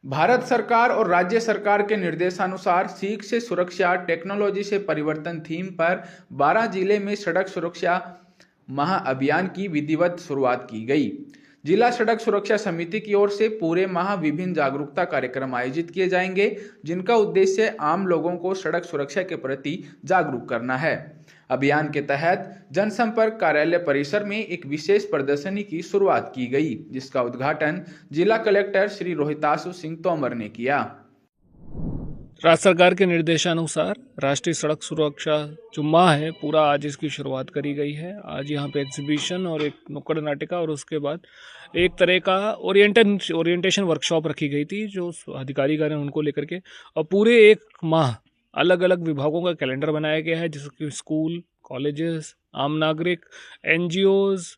भारत सरकार और राज्य सरकार के निर्देशानुसार सीख से सुरक्षा टेक्नोलॉजी से परिवर्तन थीम पर 12 जिले में सड़क सुरक्षा माह अभियान की विधिवत शुरुआत की गई। जिला सड़क सुरक्षा समिति की ओर से पूरे माह विभिन्न जागरूकता कार्यक्रम आयोजित किए जाएंगे, जिनका उद्देश्य आम लोगों को सड़क सुरक्षा के प्रति जागरूक करना है। अभियान के तहत जनसंपर्क कार्यालय परिसर में एक विशेष प्रदर्शनी की शुरुआत की गई, जिसका उद्घाटन जिला कलेक्टर श्री रोहितासु सिंह तोमर ने किया। राज्य सरकार के निर्देशानुसार राष्ट्रीय सड़क सुरक्षा जो माह है पूरा आज इसकी शुरुआत करी गई है। आज यहाँ पे एग्जीबिशन और एक नुक्कड़ नाटिका और उसके बाद एक तरह का ओरिएंटेशन वर्कशॉप रखी गई थी जो अधिकारीगण हैं उनको लेकर के, और पूरे एक माह अलग अलग विभागों का कैलेंडर बनाया गया है, जिसके स्कूल, कॉलेजेस, आम नागरिक, एनजीओज,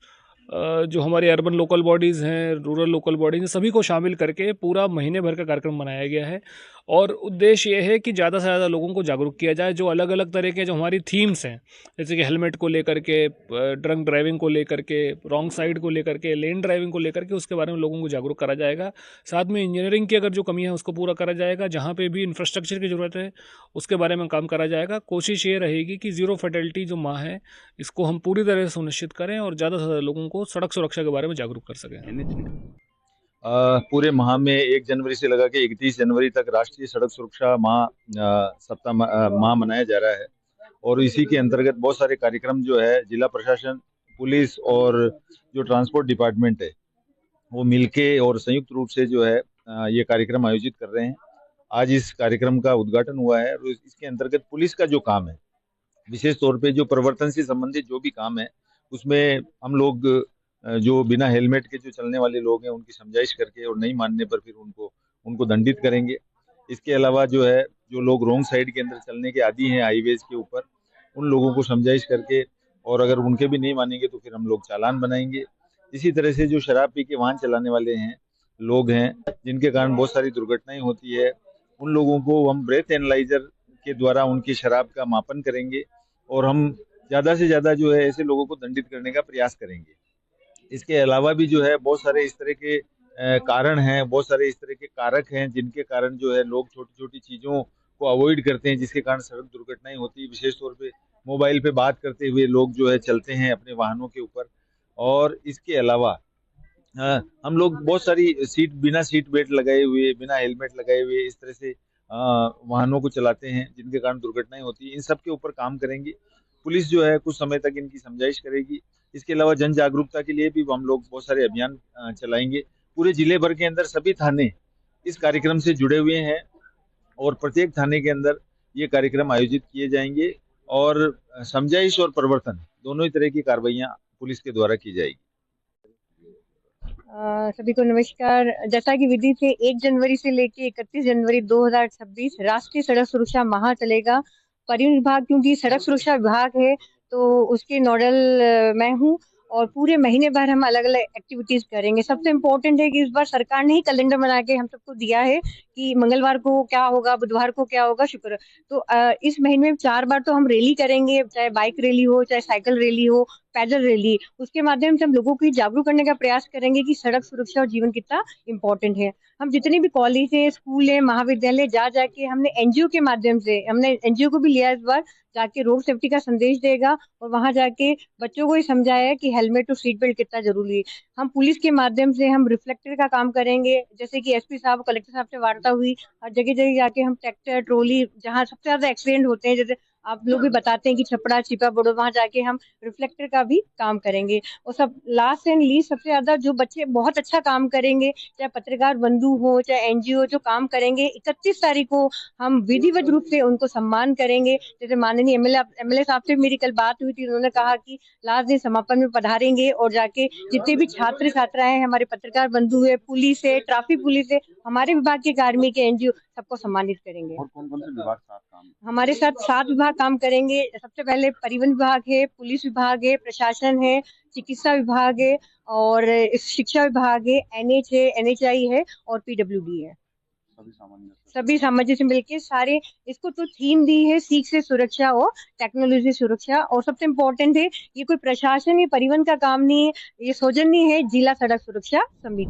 जो हमारे अर्बन लोकल बॉडीज़ हैं, रूरल लोकल बॉडीज़ हैं, सभी को शामिल करके पूरा महीने भर का कार्यक्रम बनाया गया है। और उद्देश्य ये है कि ज़्यादा से ज़्यादा लोगों को जागरूक किया जाए। जो अलग अलग तरह के जो हमारी थीम्स हैं, जैसे कि हेलमेट को लेकर के, ड्रंक ड्राइविंग को लेकर के, रॉन्ग साइड को लेकर के, लेन ड्राइविंग को लेकर के, उसके बारे में लोगों को जागरूक करा जाएगा। साथ में इंजीनियरिंग की अगर जो कमी है उसको पूरा करा जाएगा। जहाँ पे भी इंफ्रास्ट्रक्चर की ज़रूरत है उसके बारे में काम करा जाएगा। कोशिश ये रहेगी कि ज़ीरो फैटेलिटी जो माह है इसको हम पूरी तरह से सुनिश्चित करें और ज़्यादा से ज़्यादा लोगों को सड़क सुरक्षा के बारे में जागरूक कर सकें। पूरे माह में 1 जनवरी से लगा के 31 जनवरी तक राष्ट्रीय सड़क सुरक्षा सप्ताह माह मनाया जा रहा है। और इसी के अंतर्गत बहुत सारे कार्यक्रम जो है जिला प्रशासन, पुलिस और जो ट्रांसपोर्ट डिपार्टमेंट है वो मिलके और संयुक्त रूप से जो है ये कार्यक्रम आयोजित कर रहे हैं। आज इस कार्यक्रम का उद्घाटन हुआ है और इसके अंतर्गत पुलिस का जो काम है, विशेष तौर पे जो प्रवर्तन से संबंधित जो भी काम है, उसमें हम लोग जो बिना हेलमेट के जो चलने वाले लोग हैं उनकी समझाइश करके और नहीं मानने पर फिर उनको दंडित करेंगे। इसके अलावा जो है जो लोग रोंग साइड के अंदर चलने के आदी हैं हाईवेज के ऊपर, उन लोगों को समझाइश करके और अगर उनके भी नहीं मानेंगे तो फिर हम लोग चालान बनाएंगे। इसी तरह से जो शराब पी के वाहन चलाने वाले हैं लोग हैं, जिनके कारण बहुत सारी दुर्घटनाएं होती है, उन लोगों को हम ब्रेथ एनालाइजर के द्वारा उनकी शराब का मापन करेंगे और हम ज़्यादा से ज़्यादा जो है ऐसे लोगों को दंडित करने का प्रयास करेंगे। इसके अलावा भी जो है बहुत सारे इस तरह के कारण हैं, बहुत सारे इस तरह के कारक हैं जिनके कारण जो है लोग छोटी छोटी चीज़ों को अवॉइड करते हैं, जिसके कारण सड़क दुर्घटनाएं होती है। विशेष तौर पे मोबाइल पे बात करते हुए लोग जो है चलते हैं अपने वाहनों के ऊपर। और इसके अलावा हम लोग बहुत सारी बिना सीट बेल्ट लगाए हुए, बिना हेलमेट लगाए हुए इस तरह से वाहनों को चलाते हैं, जिनके कारण दुर्घटनाएं होती है। इन सब के ऊपर काम करेंगे। पुलिस जो है कुछ समय तक इनकी समझाइश करेगी। इसके अलावा जन जागरूकता के लिए भी हम लोग बहुत सारे अभियान चलाएंगे। पूरे जिले भर के अंदर सभी थाने इस कार्यक्रम से जुड़े हुए हैं और प्रत्येक थाने के अंदर ये कार्यक्रम आयोजित किए जाएंगे और समझाइश और प्रवर्तन दोनों ही तरह की कार्रवाइयां पुलिस के द्वारा की जाएगी। सभी को नमस्कार। जैसा कि विधि से 1 जनवरी से लेके 31 जनवरी 2026 राष्ट्रीय सड़क सुरक्षा माह चलेगा। परिवहन विभाग, क्योंकि सड़क सुरक्षा विभाग है तो उसके नोडल मैं हूँ और पूरे महीने भर हम अलग अलग एक्टिविटीज करेंगे। सबसे इम्पोर्टेंट है कि इस बार सरकार ने ही कैलेंडर बना के हम सबको दिया है कि मंगलवार को क्या होगा, बुधवार को क्या होगा, शुक्र। तो इस महीने में 4 बार तो हम रैली करेंगे, चाहे बाइक रैली हो, चाहे साइकिल रैली हो, पैदल रैली। उसके माध्यम से हम लोगों को जागरूक करने का प्रयास करेंगे कि सड़क सुरक्षा और जीवन कितना इम्पोर्टेंट है। हम जितने भी कॉलेज है, स्कूल है, महाविद्यालय जाके हमने एनजीओ के माध्यम से, हमने एनजीओ को भी लिया इस बार, जाके रोड सेफ्टी का संदेश देगा और वहां जाके बच्चों को ही समझाया कि हेलमेट और सीट बेल्ट कितना जरूरी है। हम पुलिस के माध्यम से हम रिफ्लेक्टर का काम करेंगे, जैसे कि एसपी साहब, कलेक्टर साहब से वार्ता हुई, हर जगह जगह जाके हम ट्रैक्टर, ट्रॉली, जहाँ सबसे ज्यादा एक्सीडेंट होते हैं, जैसे आप लोग भी बताते हैं कि छपड़ा, छिपा बड़ो, वहां जाके हम रिफ्लेक्टर का भी काम करेंगे। और सब लास्ट एंड लीस्ट सबसे ज्यादा जो बच्चे बहुत अच्छा काम करेंगे, चाहे पत्रकार बंधु हो, चाहे एनजीओ जो काम करेंगे, 31 तारीख को हम विधिवत रूप से उनको सम्मान करेंगे। जैसे माननीय एमएलए साहब से मेरी कल बात हुई थी, उन्होंने कहा कि लास्ट दिन समापन में पधारेंगे और जाके जितने भी छात्र छात्राएं हैं, हमारे पत्रकार बंधु है, पुलिस है, ट्रैफिक पुलिस है, हमारे विभाग के कार्मिक है, एनजीओ, सबको सम्मानित करेंगे। और कौन कौन से विभाग साथ काम? हमारे साथ 7 विभाग काम करेंगे। सबसे पहले परिवहन विभाग है, पुलिस विभाग है, प्रशासन है, चिकित्सा विभाग है और शिक्षा विभाग है, एनएच है, एनएचआई है और पीडब्ल्यूडी है। सभी सामंजस्य मिलके सारे इसको तो थीम दी है, सीख से सुरक्षा और टेक्नोलॉजी सुरक्षा। और सबसे इम्पोर्टेंट है, ये कोई प्रशासन या परिवहन का काम नहीं है, ये सौजन्य है जिला सड़क सुरक्षा समिति।